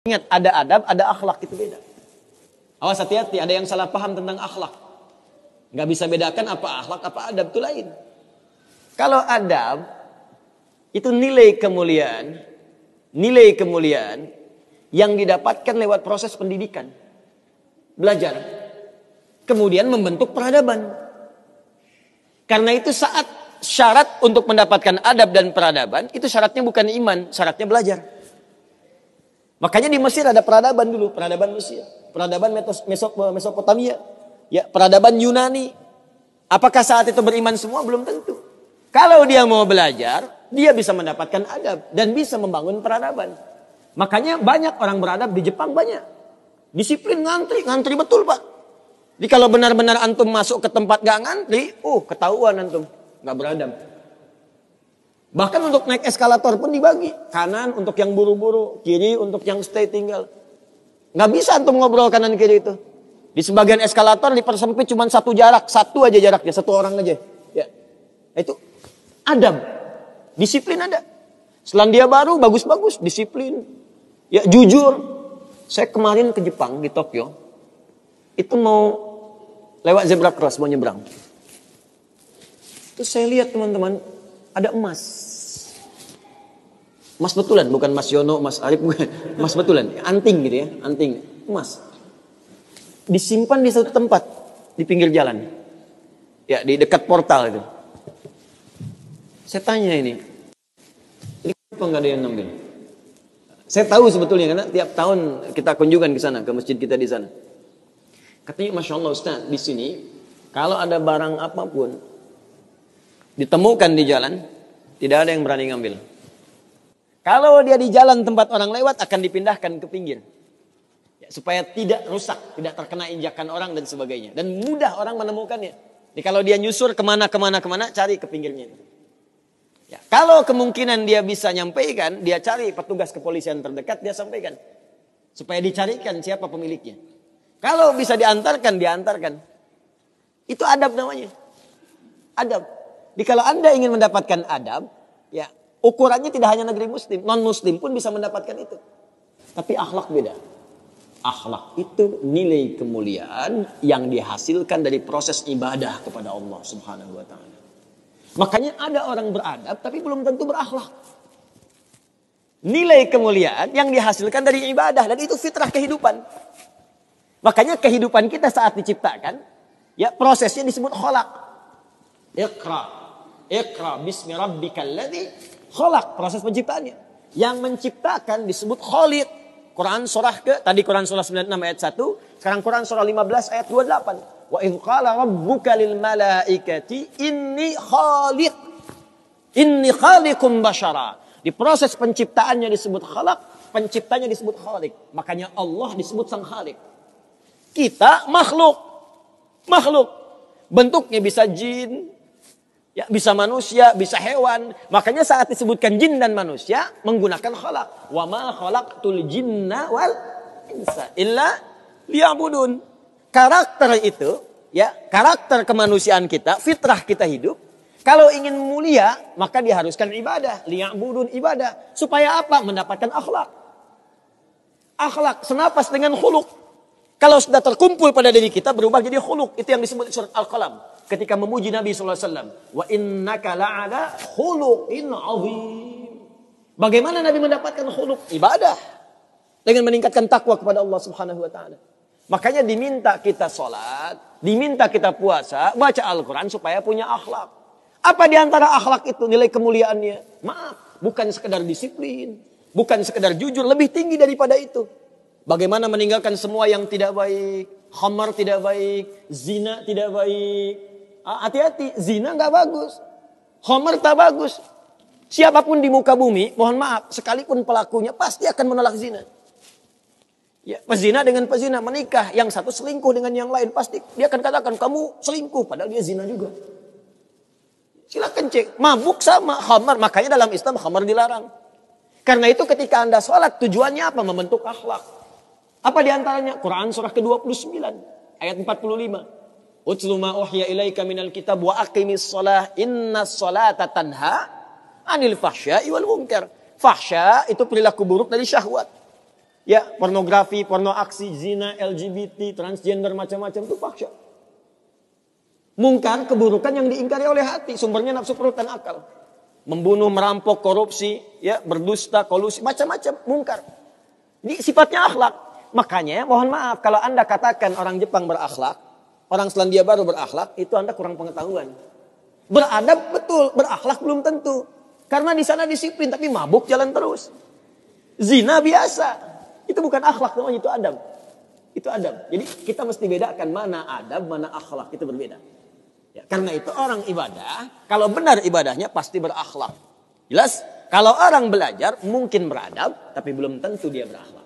Ingat, ada adab, ada akhlak, itu beda. Awas, hati-hati, ada yang salah paham tentang akhlak. Nggak bisa bedakan apa akhlak, apa adab, itu lain. Kalau adab, itu nilai kemuliaan yang didapatkan lewat proses pendidikan. Belajar. Kemudian membentuk peradaban. Karena itu saat syarat untuk mendapatkan adab dan peradaban, itu syaratnya bukan iman, syaratnya belajar. Makanya di Mesir ada peradaban dulu, peradaban Mesir, peradaban Mesopotamia, ya, peradaban Yunani. Apakah saat itu beriman semua? Belum tentu. Kalau dia mau belajar, dia bisa mendapatkan adab dan bisa membangun peradaban. Makanya banyak orang beradab di Jepang, banyak. Disiplin, ngantri betul, Pak. Jadi kalau benar-benar antum masuk ke tempat gak ngantri, ketahuan antum gak beradab. Bahkan untuk naik eskalator pun dibagi. Kanan untuk yang buru-buru, kiri untuk yang stay tinggal. Gak bisa antum ngobrol kanan kiri itu. Di sebagian eskalator dipersempit cuma satu aja jaraknya, satu orang aja. Ya. Itu adab. Disiplin ada. Selandia Baru bagus-bagus, disiplin. Ya, jujur. Saya kemarin ke Jepang, di Tokyo. Itu mau lewat zebra cross, mau nyebrang. Terus saya lihat teman-teman, ada emas. Emas betulan, bukan Mas Yono, Mas Arif, bukan. Emas betulan, anting gitu ya, anting, emas. Disimpan di satu tempat, di pinggir jalan. Ya, di dekat portal itu. Saya tanya ini kenapa nggak ada yang ngambil? Saya tahu sebetulnya, karena tiap tahun kita kunjungan ke sana, ke masjid kita di sana. Katanya, Masya Allah Ustaz, di sini, kalau ada barang apapun, ditemukan di jalan, tidak ada yang berani ngambil. Kalau dia di jalan tempat orang lewat, akan dipindahkan ke pinggir. Ya, supaya tidak rusak, tidak terkena injakan orang dan sebagainya. Dan mudah orang menemukannya. Jadi kalau dia nyusur kemana, cari ke pinggirnya. Ya, kalau kemungkinan dia bisa nyampaikan, dia cari petugas kepolisian terdekat, dia sampaikan. Supaya dicarikan siapa pemiliknya. Kalau bisa diantarkan. Itu adab namanya. Adab. Jadi kalau Anda ingin mendapatkan adab, ya ukurannya tidak hanya negeri muslim, non-muslim pun bisa mendapatkan itu. Tapi akhlak beda. Akhlak itu nilai kemuliaan yang dihasilkan dari proses ibadah kepada Allah Subhanahu wa taala. Makanya ada orang beradab tapi belum tentu berakhlak. Nilai kemuliaan yang dihasilkan dari ibadah dan itu fitrah kehidupan. Makanya kehidupan kita saat diciptakan, ya prosesnya disebut khalaq. Iqra bismi rabbikal ladzi khalaq, proses penciptaannya. Yang menciptakan disebut Khaliq. Quran surah Quran surah 96 ayat 1, sekarang Quran surah 15 ayat 28. Wa idz qala rabbuka lil malaikati inni khaliqum basyara. Di proses penciptaannya disebut khalaq, penciptanya disebut Khaliq. Makanya Allah disebut sang Khaliq. Kita makhluk. Bentuknya bisa jin, ya, bisa manusia, bisa hewan. Makanya saat disebutkan jin dan manusia menggunakan khalaq. Wa ma khalaqtul jinna wal insa illa liya'budun. Karakter itu, ya, karakter kemanusiaan kita, fitrah kita hidup. Kalau ingin mulia, maka diharuskan ibadah, liya'budun, ibadah. Supaya apa? Mendapatkan akhlak. Akhlak senapas dengan khuluq. Kalau sudah terkumpul pada diri kita berubah jadi khuluq. Itu yang disebut surat Al-Qalam. Ketika memuji Nabi SAW. Wa innaka la'ala khuluqin azim. Bagaimana Nabi mendapatkan khuluq? Ibadah. Dengan meningkatkan takwa kepada Allah Subhanahu wa ta'ala. Makanya diminta kita sholat. Diminta kita puasa. Baca Al-Quran supaya punya akhlak. Apa diantara akhlak itu nilai kemuliaannya? Maaf. Bukan sekedar disiplin. Bukan sekedar jujur. Lebih tinggi daripada itu. Bagaimana meninggalkan semua yang tidak baik. Khamar tidak baik. Zina tidak baik. Hati-hati. Zina gak bagus. Khamar tak bagus. Siapapun di muka bumi. Mohon maaf. Sekalipun pelakunya pasti akan menolak zina. Ya, pezina dengan pezina menikah. Yang satu selingkuh dengan yang lain. Pasti dia akan katakan kamu selingkuh. Padahal dia zina juga. Silakan cek. Mabuk sama khamar. Makanya dalam Islam khamar dilarang. Karena itu ketika Anda sholat. Tujuannya apa? Membentuk akhlak. Apa diantaranya? Quran surah ke-29 ayat 45. Utlu ma uhya ilaika minal kitab wa aqimis shalah innas salata tanha anil fahsya'i wal munkar. Fahsya itu perilaku buruk dari syahwat. Ya, pornografi, porno aksi, zina, LGBT, transgender, macam-macam itu fahsya. Mungkar, keburukan yang diingkari oleh hati, sumbernya nafsu perut dan akal. Membunuh, merampok, korupsi, ya, berdusta, kolusi, macam-macam, mungkar. Ini sifatnya akhlak. Makanya, mohon maaf, kalau Anda katakan orang Jepang berakhlak, orang Selandia Baru berakhlak, itu Anda kurang pengetahuan. Beradab betul, berakhlak belum tentu. Karena di sana disiplin, tapi mabuk jalan terus. Zina biasa. Itu bukan akhlak namanya, itu adab. Itu adab. Jadi kita mesti bedakan mana adab, mana akhlak. Itu berbeda. Ya, karena itu orang ibadah, kalau benar ibadahnya pasti berakhlak. Jelas? Kalau orang belajar mungkin beradab, tapi belum tentu dia berakhlak.